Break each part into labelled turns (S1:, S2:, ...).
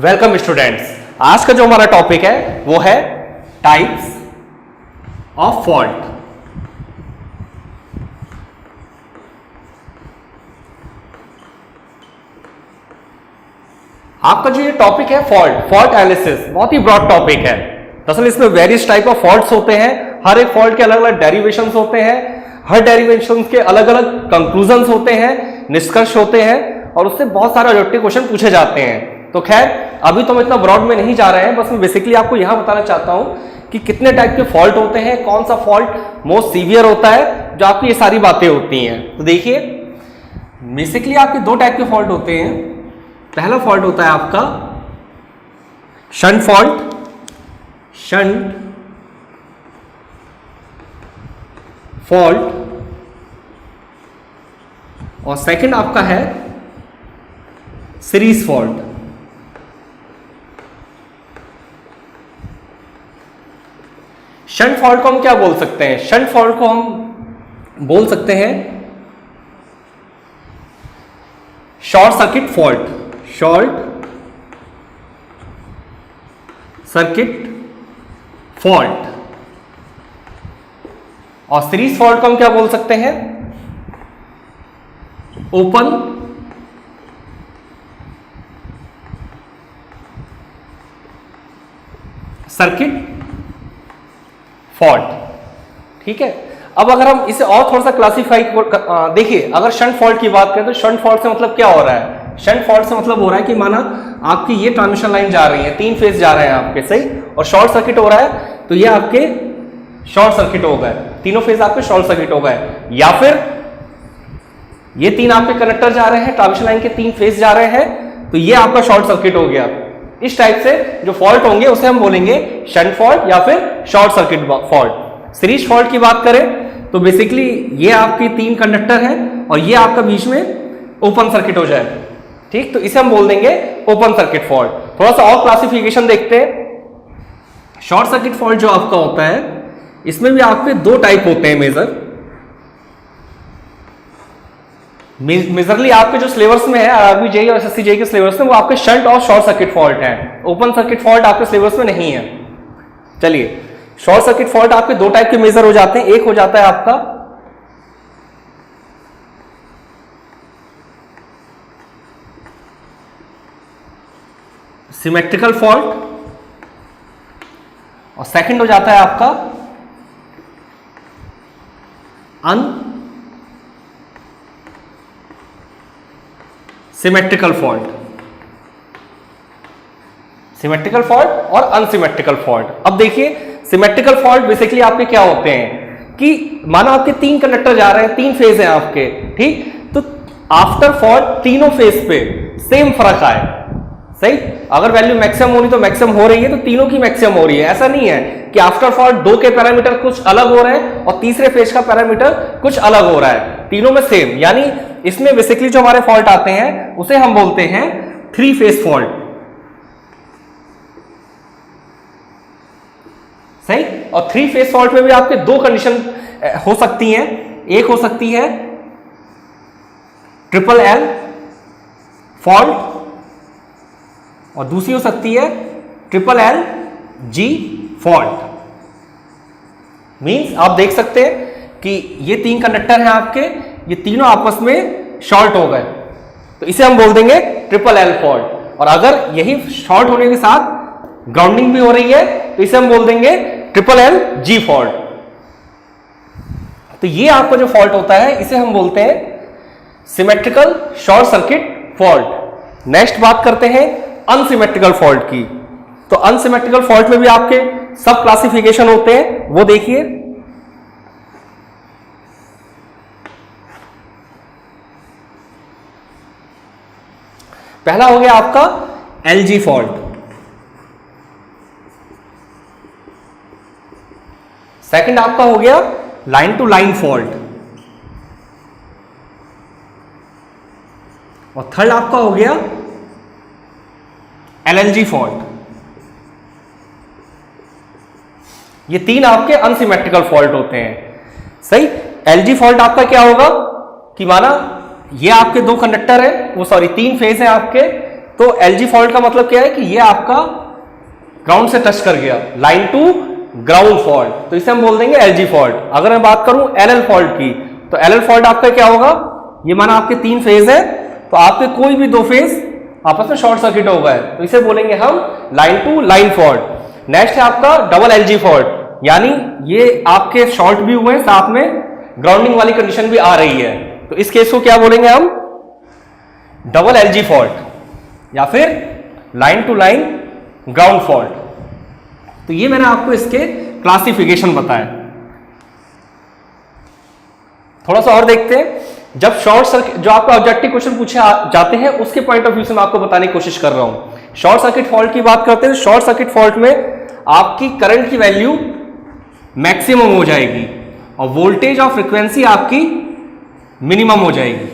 S1: Welcome students. आज का जो हमारा टॉपिक है वो है टाइप्स ऑफ फॉल्ट। आपका जो ये टॉपिक है फॉल्ट एनालिसिस, बहुत ही ब्रॉड टॉपिक है। दरअसल इसमें वेरियस टाइप ऑफ फॉल्ट्स होते हैं, हर एक फॉल्ट के अलग अलग डेरिवेशंस होते हैं, हर डेरिवेशंस के अलग अलग कंक्लूजन्स होते हैं, निष्कर्ष होते हैं और उससे बहुत सारे ऑब्जेक्टिव क्वेश्चन पूछे जाते हैं। तो खैर अभी तो हम इतना ब्रॉड में नहीं जा रहे हैं, बस मैं बेसिकली आपको यहां बताना चाहता हूं कि कितने टाइप के फॉल्ट होते हैं, कौन सा फॉल्ट मोस्ट सीवियर होता है, जो आपकी ये सारी बातें होती हैं। तो देखिए बेसिकली आपके दो टाइप के फॉल्ट होते हैं। पहला फॉल्ट होता है आपका शंट फॉल्ट और सेकंड आपका है सीरीज फॉल्ट। शंट फॉल्ट को हम क्या बोल सकते हैं? शंट फॉल्ट को हम बोल सकते हैं शॉर्ट सर्किट फॉल्ट और सीरीज फॉल्ट को हम क्या बोल सकते हैं? Open circuit fault. ठीक है, अब अगर हम इसे और थोड़ा सा क्लासिफाई देखिए, अगर शंट फॉल्ट की बात करें तो शंट फॉल्ट से मतलब क्या हो रहा है? शंट फॉल्ट से मतलब हो रहा है कि माना आपकी ये ट्रांसमिशन लाइन जा रही है, 3 फेज जा रहे हैं आपके, सही, और शॉर्ट सर्किट हो रहा है, तो ये आपके शॉर्ट सर्किट हो गए, तीनों फेज आपके शॉर्ट सर्किट हो गए। या फिर ये 3 आपके कनेक्टर जा रहे हैं, ट्रांसमिशन लाइन के 3 फेज जा रहे हैं, तो ये आपका शॉर्ट सर्किट हो गया। इस टाइप से जो फॉल्ट होंगे उसे हम बोलेंगे शंट फॉल्ट या फिर short circuit fault. Series fault की बात करें तो बेसिकली ये आपके 3 कंडक्टर हैं और ये आपका बीच में ओपन सर्किट हो जाए, ठीक, तो इसे हम बोल देंगे ओपन सर्किट फॉल्ट। थोड़ा सा और क्लासिफिकेशन देखते हैं। शॉर्ट सर्किट फॉल्ट जो आपका होता है इसमें भी आपके 2 टाइप होते हैं मेजरली आपके जो सिलेबस में है आरआरबी जेईई और एसएससी जेईई के सिलेबस में, वो आपके शंट और शॉर्ट सर्किट फॉल्ट है। ओपन सर्किट फॉल्ट आपके सिलेबस में नहीं है। चलिए, शॉर्ट सर्किट फॉल्ट आपके 2 टाइप के मेजर हो जाते हैं। एक हो जाता है आपका सिमेट्रिकल फॉल्ट और सेकंड हो जाता है आपका सिमेट्रिकल फॉल्ट और अनसिमेट्रिकल फॉल्ट। अब देखिए, सिमेट्रिकल फॉल्ट बेसिकली आपके क्या होते हैं कि माना आपके 3 कंडक्टर जा रहे हैं, 3 फेज हैं आपके, ठीक, तो आफ्टर फॉल्ट तीनों फेज पे सेम फर्क आए, सही, अगर वैल्यू मैक्सिमम होनी तो मैक्सिमम हो रही है, तो तीनों की मैक्सिमम हो रही है। ऐसा नहीं है कि आफ्टर फॉल्ट 2 के पैरामीटर कुछ अलग हो रहे हैं और तीसरे फेज का पैरामीटर कुछ अलग हो रहा है, तीनों में सेम। यानी इसमें बेसिकली जो हमारे फॉल्ट आते हैं उसे हम बोलते हैं 3 फेज फॉल्ट, सही। और 3 फेज फॉल्ट में भी आपके 2 कंडीशन हो सकती हैं। एक हो सकती है ट्रिपल एल फॉल्ट और दूसरी हो सकती है triple L G fault. Means आप देख सकते हैं कि ये 3 कंडक्टर हैं आपके, ये तीनों आपस में शॉर्ट हो गए, तो इसे हम बोल देंगे ट्रिपल एल फॉल्ट। और अगर यही शॉर्ट होने के साथ ग्राउंडिंग भी हो रही है तो इसे हम बोल देंगे ट्रिपल एल जी फॉल्ट। तो ये आपका जो फॉल्ट होता है इसे हम बोलते हैं symmetrical short circuit fault. Next बात करते हैं अनसिमेट्रिकल फॉल्ट की। तो अनसिमेट्रिकल फॉल्ट में भी आपके सब क्लासिफिकेशन होते हैं, वो देखिए। पहला हो गया आपका एलजी फॉल्ट, सेकंड आपका हो गया लाइन टू लाइन फॉल्ट और थर्ड आपका हो गया एलएलजी फॉल्ट। ये 3 आपके अनसिमेट्रिकल फॉल्ट होते हैं, सही। एलजी फॉल्ट आपका क्या होगा कि माना ये आपके 2 कंडक्टर है, वो सॉरी 3 फेज है आपके, तो LG फॉल्ट का मतलब क्या है कि ये आपका ग्राउंड से टच कर गया, लाइन टू ग्राउंड फॉल्ट, तो इसे हम बोल देंगे LG फॉल्ट। अगर मैं बात करूं LL फॉल्ट की, तो LL फॉल्ट आपका क्या होगा, ये माना आपके 3 फेज है, तो आपके कोई भी 2 फेज आपस में शॉर्ट सर्किट हो गए, तो इसे बोलेंगे हम line to line fault. Next है आपका डबल LG फॉल्ट, यानी ये आपके शॉर्ट भी हुए साथ में ग्राउंडिंग वाली कंडीशन भी आ रही है, तो इस केस को क्या बोलेंगे हम, डबल LG फॉल्ट या फिर line to line ground fault. तो ये मैंने आपको इसके क्लासिफिकेशन बताया। थोड़ा सा और देखते हैं, जब शॉर्ट सर्किट, जो आपका ऑब्जेक्टिव क्वेश्चन पूछे जाते हैं उसके पॉइंट ऑफ व्यू से मैं आपको बताने की कोशिश कर रहा हूं। शॉर्ट सर्किट फॉल्ट की बात करते हैं, शॉर्ट सर्किट फॉल्ट में आपकी करंट की वैल्यू मैक्सिमम हो जाएगी और वोल्टेज और फ्रीक्वेंसी आपकी मिनिमम हो जाएगी,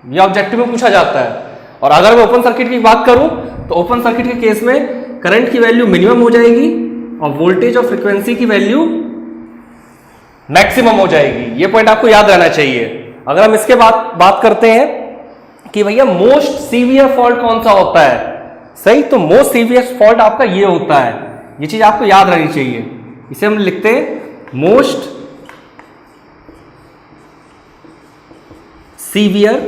S1: यह ऑब्जेक्टिव में पूछा जाता है। और अगर मैं ओपन सर्किट की बात करूं तो ओपन सर्किट के केस में करंट की वैल्यू मिनिमम हो जाएगी और वोल्टेज और फ्रीक्वेंसी की वैल्यू मैक्सिमम हो जाएगी। ये पॉइंट आपको याद रहना चाहिए। अगर हम इसके बात करते हैं कि भैया मोस्ट सीवियर फॉल्ट कौन सा होता है, सही, तो मोस्ट सीवियर फॉल्ट आपका ये होता है, ये चीज आपको याद रहनी चाहिए। इसे हम लिखते हैं मोस्ट सीवियर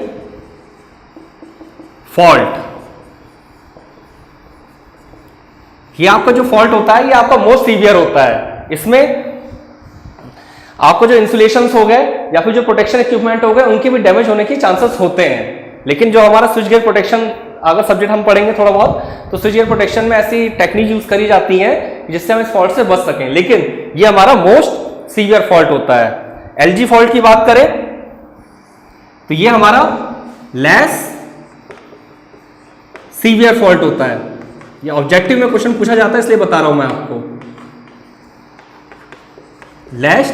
S1: फॉल्ट। ये आपका जो फॉल्ट होता है ये आपका मोस्ट सीवियर होता है। इसमें आपको जो इंसुलेशंस हो गए या फिर जो प्रोटेक्शन इक्विपमेंट हो गए उनके भी डैमेज होने के चांसेस होते हैं, लेकिन जो हमारा स्विच गियर प्रोटेक्शन अगर सब्जेक्ट हम पढ़ेंगे थोड़ा बहुत, तो स्विच गियर प्रोटेक्शन में ऐसी टेक्निक यूज करी जाती है जिससे हम इस फॉल्ट से बच सकें, लेकिन ये हमारा मोस्ट सीवियर फॉल्ट होता है। LG फॉल्ट की बात करें तो ये हमारा लेस सीवियर फॉल्ट होता है। ये ऑब्जेक्टिव में क्वेश्चन पूछा जाता है इसलिए बता रहा हूं मैं आपको, लेस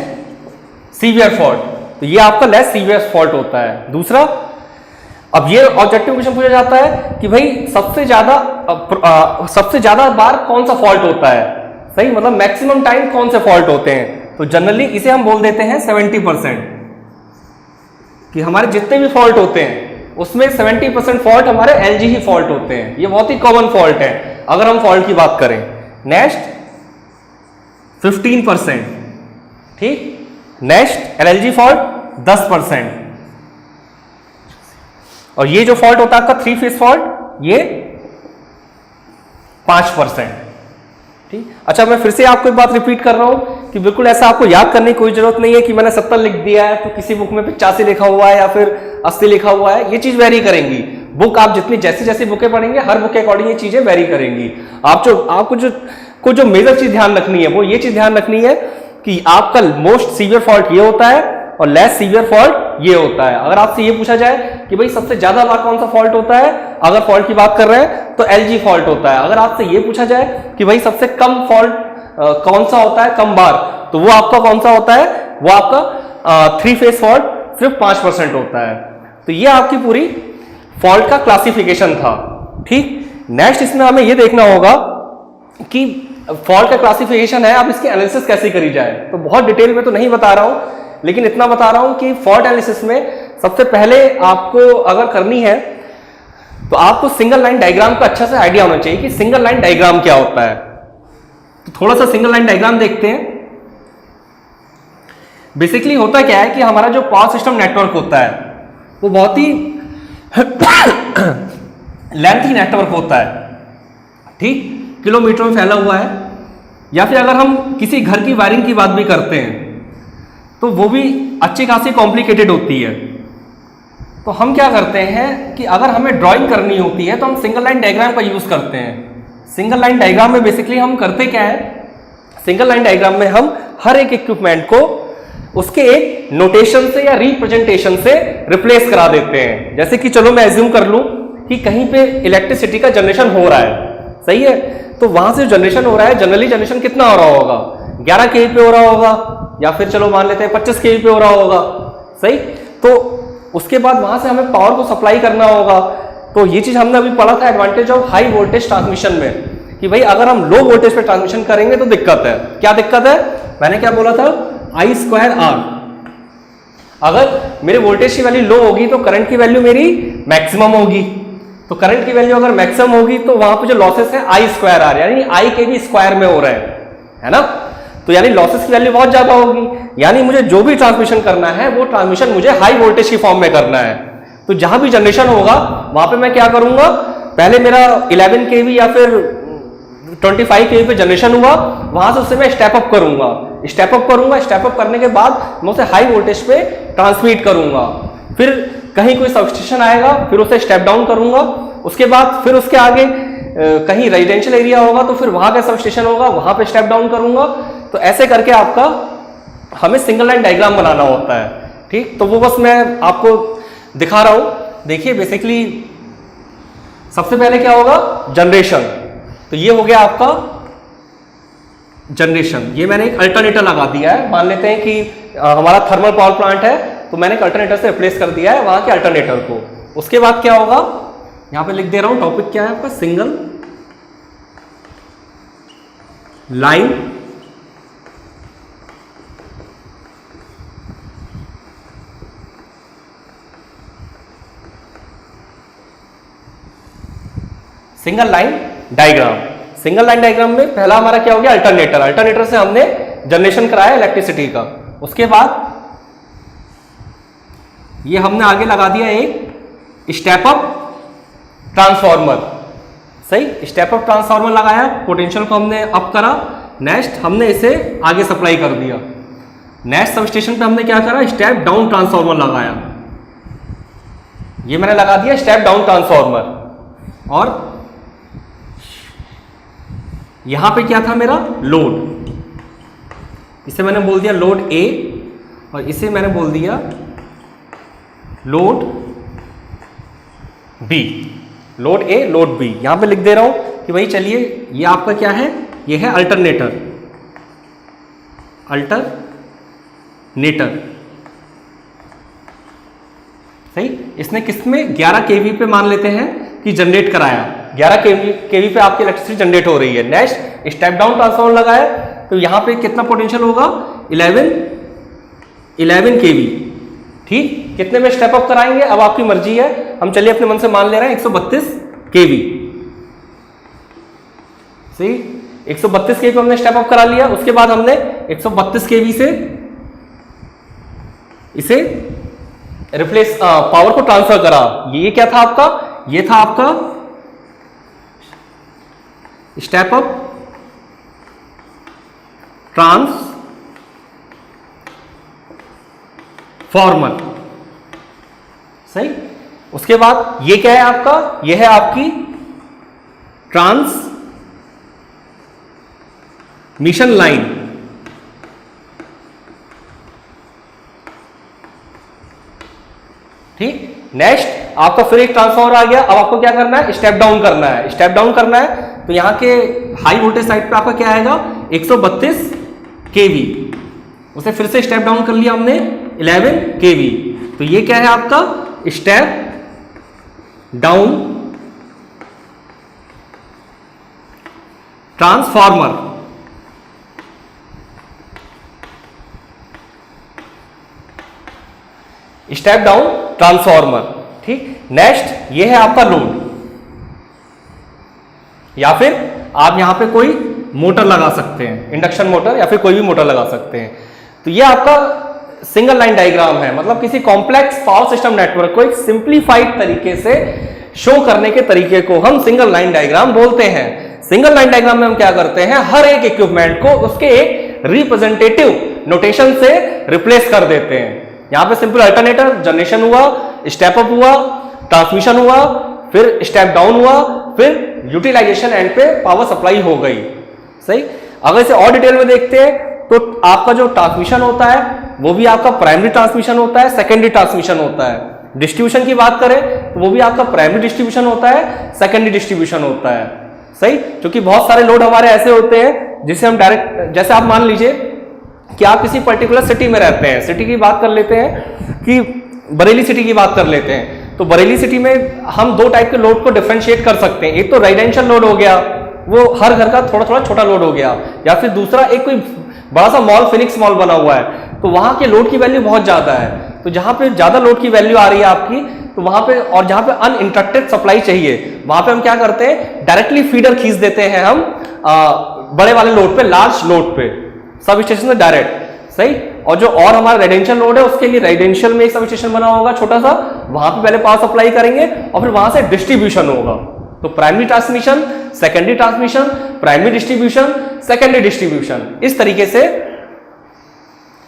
S1: सीवियर फॉल्ट, तो ये आपका लेस सीवियर फॉल्ट होता है। दूसरा, अब ये ऑब्जेक्टिव क्वेश्चन पूछा जाता है कि भाई सबसे ज्यादा बार कौन सा फॉल्ट होता है, सही, मतलब मैक्सिमम टाइम कौन से फॉल्ट होते हैं, तो जनरली इसे हम बोल देते हैं 70%, कि हमारे जितने भी फॉल्ट होते हैं उसमें 70% फॉल्ट हमारे LG ही फॉल्ट होते हैं। ये बहुत ही कॉमन फॉल्ट है अगर हम फॉल्ट की बात करें। नेक्स्ट 15%, ठीक, नेक्स्ट LG फॉल्ट 10%, और ये जो फॉल्ट होता है आपका 3 फेज फॉल्ट ये 5%, ठीक। अच्छा, मैं फिर से आपको एक बात रिपीट कर रहा हूं कि बिल्कुल ऐसा आपको याद करने की कोई जरूरत नहीं है कि मैंने 70 लिख दिया है तो किसी बुक में 85 लिखा हुआ है या फिर 80 लिखा हुआ है, ये चीज वेरी करेंगी। बुक आप जितनी जैसी जैसी बुकें पढ़ेंगे हर बुक के अकॉर्डिंग ये चीजें वेरी करेंगी। आपको जो मेजर चीज ध्यान रखनी है वो ये चीज ध्यान रखनी है कि आपका मोस्ट सीवियर फॉल्ट ये होता है और लेस सीवियर फॉल्ट ये होता है। अगर आपसे ये पूछा जाए कि भाई सबसे ज्यादा बार कौन सा फॉल्ट होता है, अगर फॉल्ट की बात कर रहे हैं तो LG फॉल्ट होता है। अगर आपसे ये पूछा जाए कि भाई सबसे कम फॉल्ट कौन सा होता है कम बार, तो वो आपका कौन सा होता है, वो आपका 3 फेज फॉल्ट सिर्फ 5% होता है। तो ये आपकी पूरी फॉल्ट का क्लासिफिकेशन था, ठीक। नेक्स्ट इसमें हमें ये देखना होगा कि फॉल्ट का क्लासिफिकेशन है, अब इसकी एनालिसिस कैसे करी जाए। तो बहुत डिटेल में तो नहीं बता रहा हूं, लेकिन इतना बता रहा हूं कि फॉल्ट एनालिसिस में सबसे पहले आपको अगर करनी है तो आपको सिंगल लाइन डायग्राम का अच्छा से आइडिया होना चाहिए कि सिंगल लाइन डायग्राम क्या होता है। तो थोड़ा सा सिंगल लाइन डायग्राम देखते हैं। बेसिकली होता क्या है कि हमारा जो पावर सिस्टम नेटवर्क होता है वो बहुत ही लेंथी नेटवर्क होता है, ठीक, किलोमीटर में फैला हुआ है। या फिर अगर हम किसी घर की वायरिंग की बात भी करते हैं तो वो भी अच्छी खासी कॉम्प्लिकेटेड होती है। तो हम क्या करते हैं कि अगर हमें ड्राइंग करनी होती है तो हम सिंगल लाइन डायग्राम का यूज करते हैं। सिंगल लाइन डायग्राम में बेसिकली हम करते क्या है, सिंगल लाइन डायग्राम में हम हर एक इक्विपमेंट को उसके एक नोटेशन से या रिप्रेजेंटेशन से रिप्लेस करा देते हैं। जैसे कि चलो मैं एज्यूम कर लूं कि कहीं पे इलेक्ट्रिसिटी का जनरेशन हो रहा है, सही है, तो वहां से जनरेशन हो रहा है, जनरली जनरेशन कितना हो रहा होगा, 11 kV पे हो रहा होगा, या फिर चलो मान लेते हैं 25 kV पे हो रहा होगा, सही। तो उसके बाद वहां से हमें पावर को सप्लाई करना होगा। तो ये चीज हमने अभी पढ़ा था advantage of high voltage transmission में, कि भाई अगर हम लो वोल्टेज पे ट्रांसमिशन करेंगे तो दिक्कत है। क्या दिक्कत है, मैंने क्या बोला था, I²R। अगर मेरे वोल्टेज की वैल्यू लो होगी तो करंट की वैल्यू मेरी मैक्सिमम होगी, तो करंट की वैल्यू अगर मैक्सिमम होगी तो वहां पे जो लॉसेस है आई स्क्वायर आ रहे हैं, यानी आई के भी स्क्वायर में हो रहे हैं, है ना। तो यानी लॉसेस की वैल्यू बहुत ज्यादा होगी, यानी मुझे जो भी ट्रांसमिशन करना है वो ट्रांसमिशन मुझे हाई वोल्टेज की फॉर्म में करना है। तो जहां भी जनरेशन होगा वहां पे मैं क्या करूंगा, पहले मेरा 11 kV या फिर 25 kV पे जनरेशन हुआ, वहां से उससे मैं स्टेप अप करूंगा, स्टेप अप करने के बाद मैं उसे हाई वोल्टेज पे ट्रांसमिट करूंगा। फिर कहीं कोई सबस्टेशन आएगा, फिर उसे स्टेप डाउन करूंगा, उसके बाद फिर उसके आगे कहीं रेजिडेंशियल एरिया होगा तो फिर वहां का सबस्टेशन होगा, वहां पे स्टेप डाउन करूंगा। तो ऐसे करके आपका हमें सिंगल लाइन डायग्राम बनाना होता है, ठीक। तो वो बस मैं आपको दिखा रहा हूं। देखिए बेसिकली सबसे पहले क्या होगा, जनरेशन। तो ये हो गया आपका जनरेशन, ये मैंने एक अल्टरनेटर लगा दिया है। मान लेते हैं कि हमारा थर्मल पावर प्लांट है, तो मैंने एक अल्टरनेटर से रिप्लेस कर दिया है वहां के अल्टरनेटर को। उसके बाद क्या होगा, यहां पे लिख दे रहा हूं, टॉपिक क्या है आपका, single line single line diagram. Single line diagram में पहला हमारा क्या हो गया, अल्टरनेटर। अल्टरनेटर से हमने जनरेशन कराया इलेक्ट्रिसिटी का। उसके बाद ये हमने आगे लगा दिया एक स्टेप अप ट्रांसफार्मर, सही। स्टेप अप ट्रांसफार्मर लगाया, पोटेंशियल को हमने अप करा। नेक्स्ट हमने इसे आगे सप्लाई कर दिया। नेक्स्ट सब स्टेशन पे हमने क्या करा, स्टेप डाउन ट्रांसफार्मर लगाया। ये मैंने लगा दिया स्टेप डाउन ट्रांसफार्मर। और यहां पे क्या था मेरा, लोड। इसे मैंने बोल दिया लोड ए, और इसे मैंने बोल दिया load B. Load A, load B, यहां पे लिख दे रहा हूं कि भाई चलिए ये आपका क्या है, ये है अल्टरनेटर। सही। इसने किसमें 11 kV पे मान लेते हैं कि जनरेट कराया, 11 kV पे आपकी इलेक्ट्रिसिटी जनरेट हो रही है। नेक्स्ट स्टेप डाउन ट्रांसफार्मर लगाया, तो यहां पे कितना पोटेंशियल होगा, 11 kV, ठीक। कितने में स्टेप अप कराएंगे अब आपकी मर्जी है, हम चलिए अपने मन से मान ले रहे हैं 132 kV, सही। 132 kV हमने स्टेप अप करा लिया। उसके बाद हमने 132 kV से इसे रिप्लेस पावर को ट्रांसफर करा। ये क्या था आपका, ये था आपका स्टेप अप ट्रांसफार्मर, सही। उसके बाद ये क्या है आपका, ये है आपकी ट्रांसमिशन लाइन, ठीक। नेक्स्ट आपका फिर एक ट्रांसफार्मर आ गया। अब आपको क्या करना है, स्टेप डाउन करना है। स्टेप डाउन करना है तो यहां के हाई वोल्टेज साइड पे आपका क्या आएगा, 132 kV। उसे फिर से स्टेप डाउन कर लिया हमने 11 kV। तो ये क्या है आपका step down transformer. Step down transformer, ठीक। नेक्स्ट ये है आपका लोड, या फिर आप यहां पे कोई मोटर लगा सकते हैं, इंडक्शन मोटर या फिर कोई भी मोटर लगा सकते हैं। तो ये आपका सिंगल लाइन डायग्राम है, मतलब किसी कॉम्प्लेक्स पावर सिस्टम नेटवर्क को एक सिंप्लीफाइड तरीके से शो करने के तरीके को हम सिंगल लाइन डायग्राम बोलते हैं। सिंगल लाइन डायग्राम में हम क्या करते हैं, हर एक इक्विपमेंट को उसके एक रिप्रेजेंटेटिव नोटेशन से रिप्लेस कर देते हैं। यहां पे सिंपल अल्टरनेटर, जनरेशन हुआ, स्टेप अप हुआ, ट्रांसमिशन हुआ, फिर स्टेप डाउन हुआ, फिर यूटिलाइजेशन एंड पे पावर सप्लाई हो गई, सही। अगर इसे और डिटेल में देखते हैं तो आपका जो ट्रांसमिशन होता है वो भी आपका प्राइमरी ट्रांसमिशन होता है, सेकेंडरी ट्रांसमिशन होता है। डिस्ट्रीब्यूशन की बात करें तो वो भी आपका प्राइमरी डिस्ट्रीब्यूशन होता है, सेकेंडरी डिस्ट्रीब्यूशन होता है, सही। क्योंकि बहुत सारे लोड हमारे ऐसे होते हैं जिसे हम डायरेक्ट, जैसे आप मान लीजिए कि आप किसी पर्टिकुलर सिटी में रहते हैं, सिटी की बात कर लेते हैं कि बरेली सिटी की बात कर लेते हैं, तो बरेली सिटी में हम दो टाइप के लोड को डिफरेंशिएट कर सकते हैं। एक तो रेजिडेंशियल लोड हो गया, वो हर घर का थोड़ा थोड़ा छोटा लोड हो गया, या फिर दूसरा एक कोई बड़ा सा मॉल, फिनिक्स मॉल बना हुआ है, तो वहां के लोड की वैल्यू बहुत ज्यादा है। तो जहां पे ज्यादा लोड की वैल्यू आ रही है आपकी, तो वहां पे, और जहां पे अनइंटरप्टेड सप्लाई चाहिए वहां पे हम क्या करते हैं, डायरेक्टली फीडर खींच देते हैं हम बड़े वाले लोड पे, लार्ज लोड पे, सब स्टेशन से डायरेक्ट, सही। और जो और हमारा रेजिडेंशियल लोड है उसके लिए रेजिडेंशियल में एक सब स्टेशन बना होगा छोटा सा, वहां पे पहले पावर सप्लाई करेंगे और फिर वहां से डिस्ट्रीब्यूशन होगा। तो primary transmission, secondary transmission, primary distribution, secondary distribution, इस तरीके से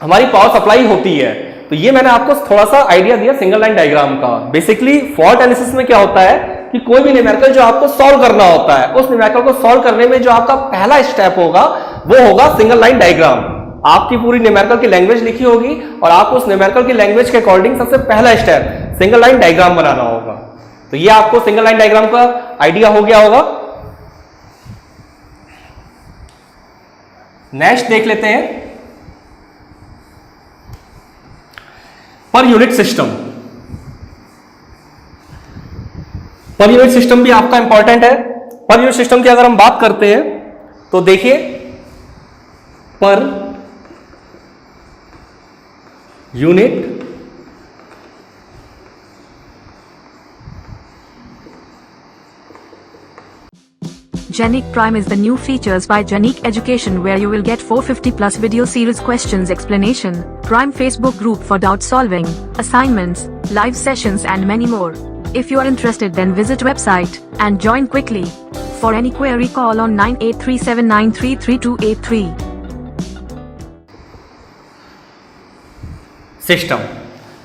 S1: हमारी पावर सप्लाई होती है। तो ये मैंने आपको थोड़ा सा आइडिया दिया सिंगल लाइन डायग्राम का। बेसिकली फॉल्ट एनालिसिस में क्या होता है कि कोई भी न्यूमेरिकल जो आपको सॉल्व करना होता है, उस न्यूमेरिकल को सॉल्व करने में जो आपका पहला स्टेप होगा वो होगा सिंगल लाइन डायग्राम। आपकी पूरी न्यूमेरिकल की लैंग्वेज लिखी होगी और आपको उस न्यूमेरिकल की लैंग्वेज के अकॉर्डिंग सबसे पहला स्टेप सिंगल लाइन डायग्राम बनाना होगा। तो ये आपको सिंगल लाइन डायग्राम का आइडिया हो गया होगा। नेक्स्ट देख लेते हैं per unit system. Per unit system भी आपका इंपॉर्टेंट है। पर यूनिट सिस्टम की अगर हम बात करते हैं तो देखिए, per unit
S2: Genic Prime is the new features by Genic Education where you will get 450 plus video series questions explanation, Prime Facebook group for doubt solving, assignments, live sessions and many more. If you are interested then visit website and join quickly. For any query call on 9837933283.
S1: System,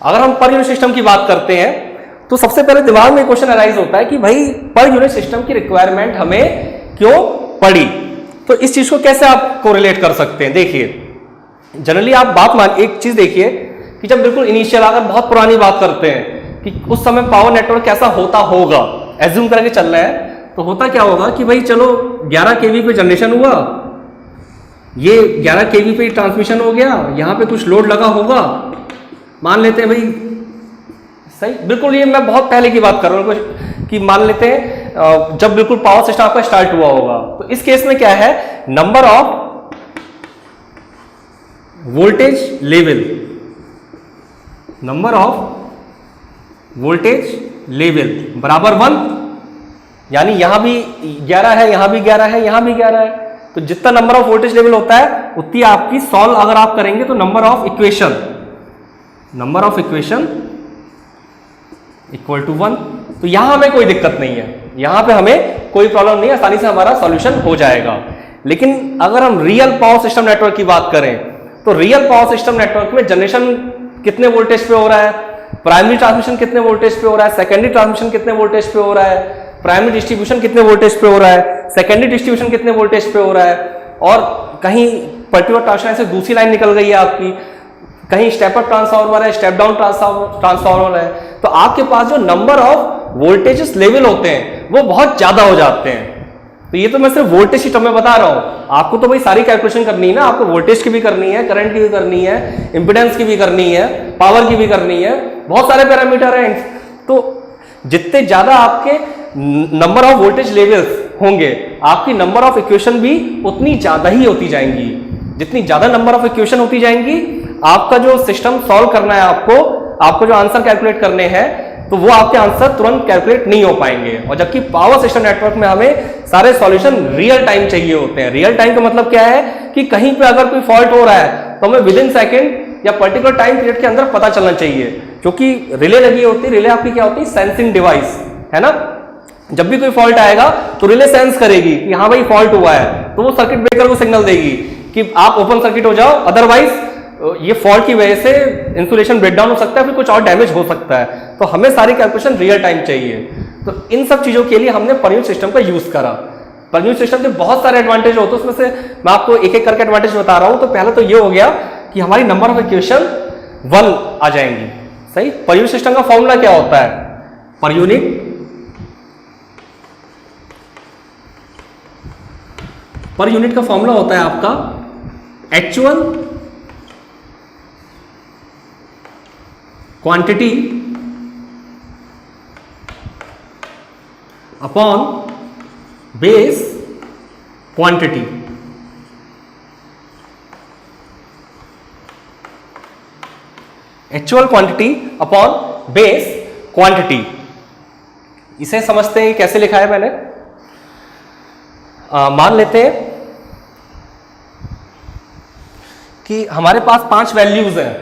S1: अगर हम per unit system की बात करते हैं तो सबसे पहले दिमाग में क्वेश्चन अराइज होता है कि भाई पर यूनिट सिस्टम की रिक्वायरमेंट हमें क्यों पड़ी। तो इस चीज को कैसे आप कोरिलेट कर सकते हैं। देखिए जनरली आप एक चीज देखिए कि जब बिल्कुल इनिशियल, अगर बहुत पुरानी बात करते हैं कि उस समय पावर नेटवर्क कैसा होता होगा, एज्यूम करके चल रहे हैं, तो होता क्या होगा कि भाई चलो 11 kV पे जनरेशन हुआ, ये 11 kV पे ट्रांसमिशन हो गया, यहां पे कुछ लोड लगा होगा, मान लेते हैं भाई, सही, बिल्कुल ये मैं बहुत पहले की बात कर रहा हूं कि मान लेते हैं जब बिल्कुल पावर सिस्टम आपका स्टार्ट हुआ होगा। तो इस केस में क्या है, number of voltage level, number of voltage level बराबर 1, यानी यहां भी 11 है, यहां भी 11 है, यहां भी 11 है। तो जितना नंबर ऑफ वोल्टेज लेवल होता है उतनी आपकी सॉल्व अगर आप करेंगे तो number of equation equal to 1। तो यहां हमें कोई दिक्कत नहीं है, यहां पे हमें कोई प्रॉब्लम नहीं है, आसानी से हमारा सॉल्यूशन हो जाएगा। लेकिन अगर हम रियल पावर सिस्टम नेटवर्क की बात करें तो रियल पावर सिस्टम नेटवर्क में जनरेशन कितने वोल्टेज पे हो रहा है, प्राइमरी ट्रांसमिशन कितने वोल्टेज पे हो रहा है, सेकेंडरी ट्रांसमिशन कितने वोल्टेज पे हो रहा है, प्राइमरी डिस्ट्रीब्यूशन कितने वोल्टेज पे हो रहा है, सेकेंडरी डिस्ट्रीब्यूशन कितने वोल्टेज पे हो रहा है, और कहीं पर्टिकुलर ट्रांसमिशन से दूसरी लाइन निकल गई है आपकी, कहीं स्टेप अप ट्रांसफार्मर है, स्टेप डाउन ट्रांसफार्मर है, तो आपके पास जो नंबर ऑफ वोल्टेजेस लेवल होते हैं वो बहुत ज्यादा हो जाते हैं। तो ये तो मैं सिर्फ वोल्टेज सिस्टम में बता रहा हूं, आपको तो भाई सारी कैलकुलेशन करनी है ना, आपको वोल्टेज की भी करनी है, करंट की भी करनी है, इंपीडेंस की भी करनी है, पावर की भी करनी है, बहुत सारे पैरामीटर हैं। तो जितने ज्यादा आपके नंबर ऑफ वोल्टेज लेवल्स होंगे, आपकी नंबर ऑफ इक्वेशन भी उतनी ज्यादा ही होती जाएंगी। जितनी ज्यादा नंबर ऑफ इक्वेशन होती जाएंगी, आपका जो सिस्टम सॉल्व करना है, आपको जो आंसर कैलकुलेट करने हैं, तो वो आपके आंसर तुरंत कैलकुलेट नहीं हो पाएंगे। और जबकि पावर सिस्टम नेटवर्क में हमें सारे सॉल्यूशन रियल टाइम चाहिए होते हैं। रियल टाइम का मतलब क्या है कि कहीं पे अगर कोई फॉल्ट हो रहा है तो हमें विद इन सेकेंड या पर्टिकुलर टाइम पीरियड के अंदर पता चलना चाहिए, क्योंकि रिले लगी होती है। रिले आपकी क्या होती है, सेंसिंग डिवाइस है ना। जब भी कोई फॉल्ट आएगा तो रिले सेंस करेगी कि हाँ भाई फॉल्ट हुआ है, तो वो सर्किट ब्रेकर को सिग्नल देगी कि आप ओपन सर्किट हो जाओ, अदरवाइज ये फॉल्ट की वजह से इंसुलेशन ब्रेकडाउन हो सकता है, फिर कुछ और डैमेज हो सकता है। तो हमें सारी कैलकुलेशन रियल टाइम चाहिए। तो इन सब चीजों के लिए हमने पर यूनिट सिस्टम का यूज करा। पर यूनिट सिस्टम के बहुत सारे एडवांटेज होते हैं, उसमें से मैं आपको एक एक करके एडवांटेज बता रहा हूं। तो पहले तो ये हो गया कि हमारी नंबर ऑफ इक्वेशन 1 आ जाएंगी, सही। पर यूनिट सिस्टम का फॉर्मूला क्या होता है, पर यूनिट का फॉर्मूला होता है आपका actual quantity upon base quantity. Actual quantity upon base quantity. इसे समझते हैं कैसे लिखा है मैंने। मान लेते हैं कि हमारे पास 5 वैल्यूज हैं।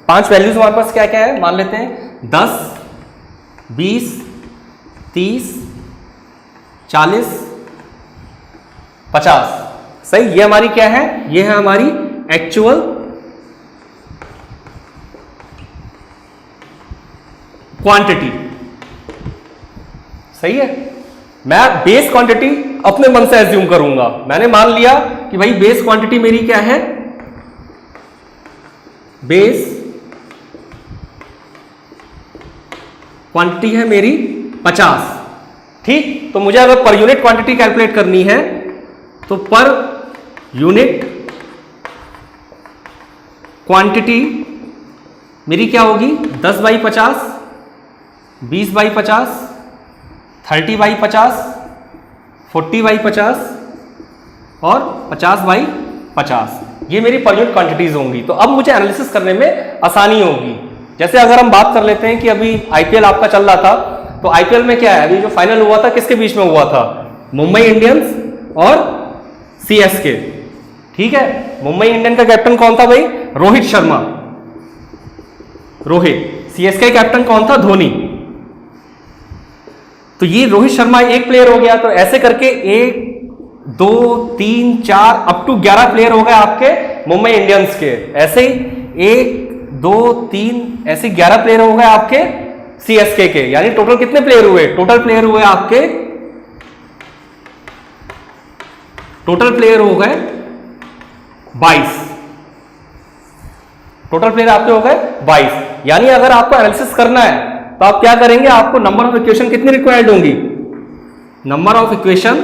S1: 5 वैल्यूज हमारे पास क्या क्या है, मान लेते हैं 10, 20, 30, 40, 50। सही, ये हमारी क्या है, ये है हमारी एक्चुअल क्वांटिटी। सही है, मैं बेस क्वांटिटी अपने मन से एज्यूम करूंगा। मैंने मान लिया कि भाई बेस क्वांटिटी मेरी क्या है, बेस क्वांटिटी है मेरी 50। ठीक, तो मुझे अगर पर यूनिट क्वांटिटी कैलकुलेट करनी है तो पर यूनिट क्वांटिटी मेरी क्या होगी, 10/50, 20/50, 30/50, 40/50 और 50/50। ये मेरी पर यूनिट क्वांटिटीज होंगी। तो अब मुझे एनालिसिस करने में आसानी होगी। जैसे अगर हम बात कर लेते हैं कि अभी आईपीएल आपका चल रहा था, तो आईपीएल में क्या है, अभी जो फाइनल हुआ था किसके बीच में हुआ था, मुंबई इंडियंस और सीएसके। ठीक है, मुंबई इंडियन का कैप्टन कौन था भाई, रोहित शर्मा, रोहित। सीएसके कैप्टन कौन था, धोनी। तो ये रोहित शर्मा एक प्लेयर हो गया, तो ऐसे करके 1 2 3 4 अप टू 11 प्लेयर हो गए आपके मुंबई इंडियंस के। ऐसे ही 1 2 3 ऐसे 11 प्लेयर हो गए आपके सीएसके के। यानी टोटल कितने प्लेयर हुए, टोटल प्लेयर हुए आपके, टोटल प्लेयर हो गए 22। टोटल प्लेयर आपके हो गए 22। यानी अगर आपको एनालिसिस करना है तो आप क्या करेंगे, आपको नंबर ऑफ इक्वेशन कितनी रिक्वायर्ड होंगी, नंबर ऑफ इक्वेशन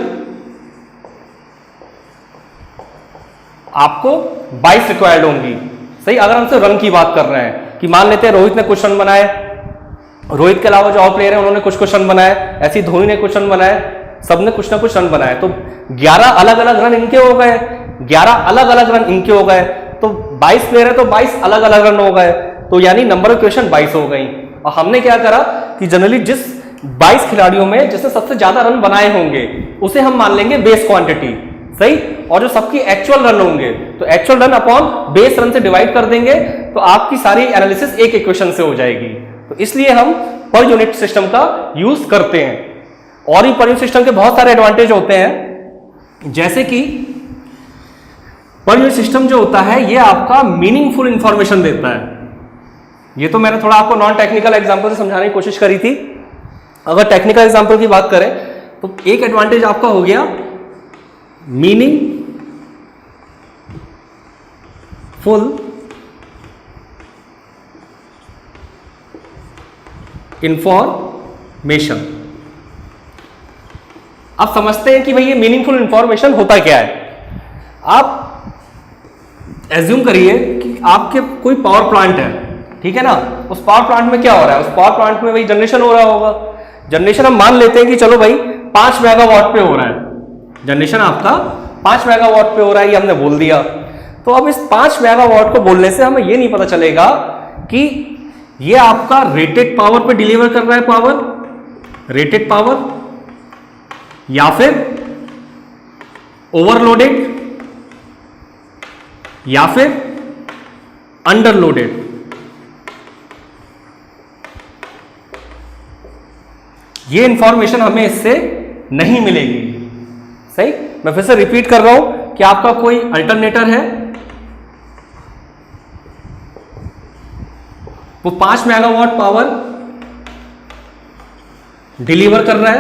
S1: आपको 22 रिक्वायर्ड होंगी। सही, अगर हमसे रन की बात कर रहे हैं कि मान लेते हैं रोहित ने कुछ रन बनाए, रोहित के अलावा जो और प्लेयर हैं उन्होंने कुछ रन बनाए, ऐसे ही धोनी ने कुछ रन बनाए, सबने कुछ ना कुछ रन बनाए, तो 11 अलग अलग रन इनके हो गए, 11 अलग अलग रन इनके हो गए, तो 22 प्लेयर है तो 22 अलग अलग रन हो गए। तो यानी नंबर ऑफ इक्वेशन 22 हो गई। और हमने क्या करा कि जनरली जिस 22 खिलाड़ियों में जिसने सबसे ज्यादा रन बनाए होंगे उसे हम मान लेंगे बेस क्वांटिटी। सही, और जो सबकी एक्चुअल रन होंगे तो actual run upon base run से डिवाइड कर देंगे, तो आपकी सारी एनालिसिस एक इक्वेशन से हो जाएगी। तो इसलिए हम पर यूनिट सिस्टम का यूज करते हैं। और भी पर यूनिट सिस्टम के बहुत सारे एडवांटेज होते हैं, जैसे कि पर यूनिट सिस्टम जो होता है ये आपका मीनिंगफुल इंफॉर्मेशन देता है। ये तो मैंने थोड़ा आपको नॉन टेक्निकल एग्जांपल से समझाने की कोशिश करी थी। अगर टेक्निकल एग्जांपल की बात करें तो एक एडवांटेज आपका हो गया मीनिंग फुल इंफॉर्मेशन। आप समझते हैं कि भाई ये मीनिंगफुल इंफॉर्मेशन होता क्या है। आप एज्यूम करिए कि आपके कोई पावर प्लांट है, ठीक है ना, उस पावर प्लांट में क्या हो रहा है, उस पावर प्लांट में भाई जनरेशन हो रहा होगा। जनरेशन हम मान लेते हैं कि चलो भाई 5 मेगावाट पे हो रहा है, जनरेशन आपका 5 मेगावाट पे हो रहा है, ये हमने बोल दिया। तो अब इस 5 मेगावाट को बोलने से हमें ये नहीं पता चलेगा कि ये आपका रेटेड पावर पे डिलीवर कर रहा है पावर, रेटेड पावर, या फिर ओवरलोडेड, या फिर अंडरलोडेड। ये इंफॉर्मेशन हमें इससे नहीं मिलेगी। सही, मैं फिर से रिपीट कर रहा हूं कि आपका कोई अल्टरनेटर है, वो 5 मेगावाट पावर डिलीवर कर रहा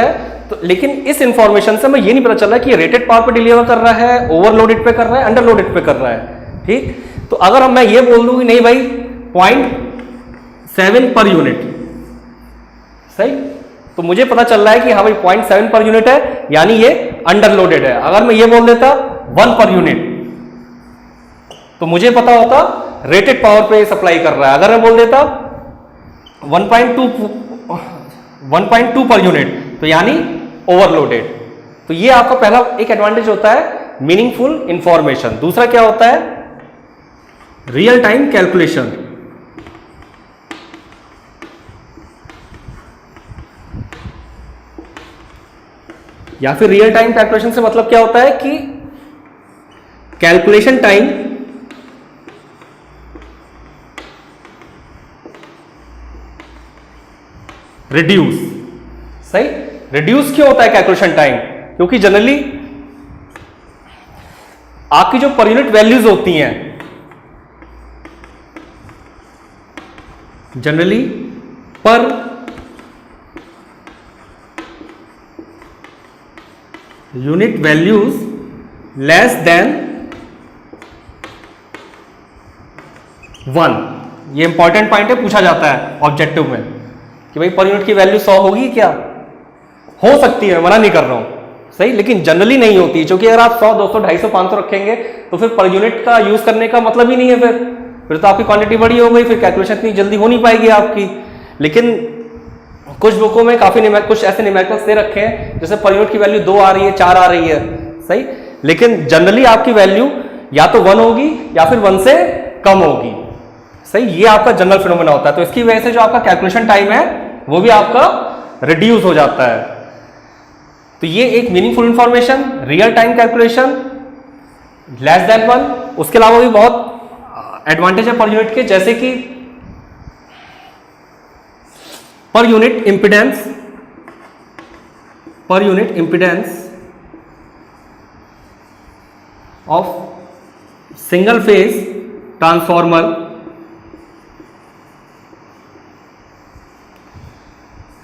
S1: है, तो लेकिन इस इंफॉर्मेशन से हमें ये नहीं पता चल रहा कि ये रेटेड पावर पे डिलीवर कर रहा है, ओवरलोडेड पे कर रहा है, अंडरलोडेड पे कर रहा है। ठीक, तो अगर मैं ये बोल दूं कि नहीं भाई 0.7 पर यूनिट, सही, तो मुझे पता चल रहा है कि हाँ भाई 0.7 पर यूनिट है, यानी ये अंडरलोडेड है। अगर मैं ये बोल देता 1 पर यूनिट, तो मुझे पता होता रेटेड पावर पे सप्लाई कर रहा है। अगर मैं बोल देता 1.2 पर यूनिट, तो यानी ओवरलोडेड। तो ये आपका पहला एक एडवांटेज होता है मीनिंगफुल इंफॉर्मेशन। दूसरा क्या होता है, रियल टाइम कैलकुलेशन। या फिर रियल टाइम कैलकुलेशन से मतलब क्या होता है कि कैलकुलेशन टाइम रिड्यूस। सही, रिड्यूस क्यों होता है कैलकुलेशन टाइम? क्योंकि जनरली आपकी जो पर यूनिट वैल्यूज होती हैं, generally per unit values less than 1, ये इंपॉर्टेंट पॉइंट है, पूछा जाता है ऑब्जेक्टिव में कि भाई पर यूनिट की वैल्यू 100 होगी क्या? हो सकती है, मना नहीं कर रहा हूं, सही, लेकिन जनरली नहीं होती, क्योंकि अगर आप 100, 200, 250, 500 रखेंगे तो फिर पर यूनिट का यूज करने का मतलब ही नहीं है, फिर तो आपकी क्वांटिटी बड़ी हो गई, फिर कैलकुलेशन इतनी जल्दी हो नहीं पाएगी आपकी। लेकिन कुछ बुकों में कुछ ऐसे न्यूमेरिकल्स दे रखे हैं जैसे पर यूनिट की वैल्यू 2 आ रही है, 4 आ रही है, सही, लेकिन जनरली आपकी वैल्यू या तो 1 होगी या फिर 1 से कम होगी, सही, ये आपका जनरल फिनोमेना होता है। तो इसकी वजह से जो आपका कैलकुलेशन टाइम है वो भी आपका रिड्यूस हो जाता है। तो ये एक meaningful information, real time calculation less than 1। उसके अलावा भी बहुत एडवांटेज है पर यूनिट के, जैसे कि per unit impedance of single phase transformer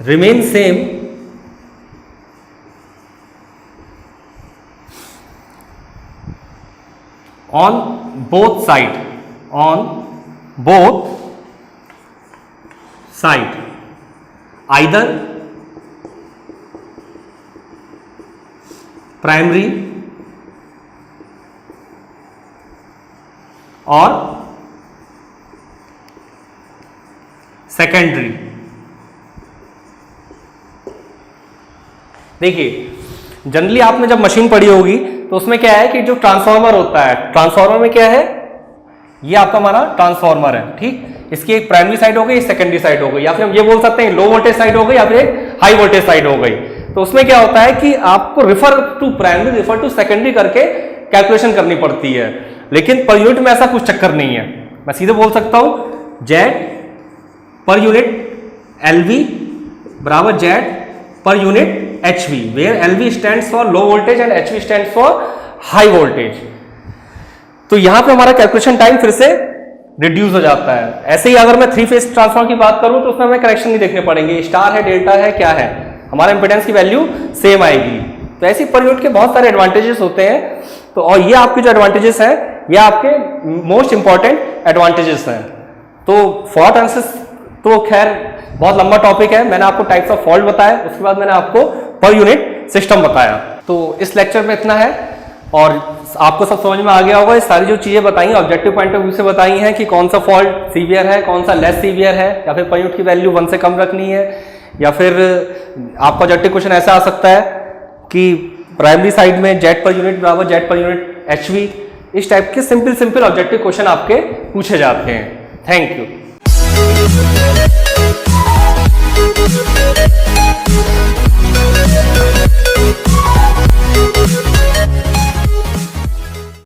S1: remain same on both side either primary or secondary। देखिए जनरली आपने जब मशीन पढ़ी होगी तो उसमें क्या है कि जो ट्रांसफार्मर होता है, ट्रांसफार्मर में क्या है, ये आपका हमारा ट्रांसफार्मर है, ठीक, इसकी एक प्राइमरी साइड हो गई, एक सेकेंडरी साइड हो गई, या फिर हम ये बोल सकते हैं लो वोल्टेज साइड हो गई या फिर एक हाई वोल्टेज साइड हो गई। तो उसमें क्या होता है कि आपको refer to primary, refer to secondary करके कैलकुलेशन करनी पड़ती है, लेकिन पर यूनिट में ऐसा कुछ चक्कर नहीं है। मैं सीधे बोल सकता हूं जेड पर यूनिट एलवी बराबर Z per unit HV, where LV stands for low voltage and HV stands for high voltage। तो यहां पे हमारा कैलकुलेशन टाइम फिर से रिड्यूस हो जाता है। ऐसे ही अगर मैं 3 फेज ट्रांसफॉर्मर की बात करूं तो उसमें हमें करेक्शन नहीं देखने पड़ेंगे, स्टार है, डेल्टा है, क्या है, हमारा इंपेडेंस की वैल्यू सेम आएगी। तो ऐसी पर यूनिट के बहुत सारे एडवांटेजेस होते हैं। तो और ये आपके जो एडवांटेजेस हैं ये आपके मोस्ट इंपॉर्टेंट एडवांटेजेस हैं। तो फॉल्ट एनालिसिस तो खैर बहुत लंबा टॉपिक है, मैंने आपको टाइप्स ऑफ फॉल्ट बताया, उसके बाद मैंने आपको पर यूनिट सिस्टम बताया। तो इस लेक्चर में इतना है और आपको सब समझ में आ गया होगा। ये सारी जो चीजें बताई ऑब्जेक्टिव पॉइंट ऑफ व्यू से बताई हैं कि कौन सा फॉल्ट सीवियर है, कौन सा लेस सीवियर है, या फिर पर यूनिट की वैल्यू 1 से कम रखनी है, या फिर आपका ऑब्जेक्टिव क्वेश्चन ऐसा आ सकता है कि प्राइमरी साइड में जेड पर यूनिट बराबर जेड पर यूनिट HV, इस टाइप के सिंपल ऑब्जेक्टिव क्वेश्चन आपके पूछे जाते हैं। Thank you.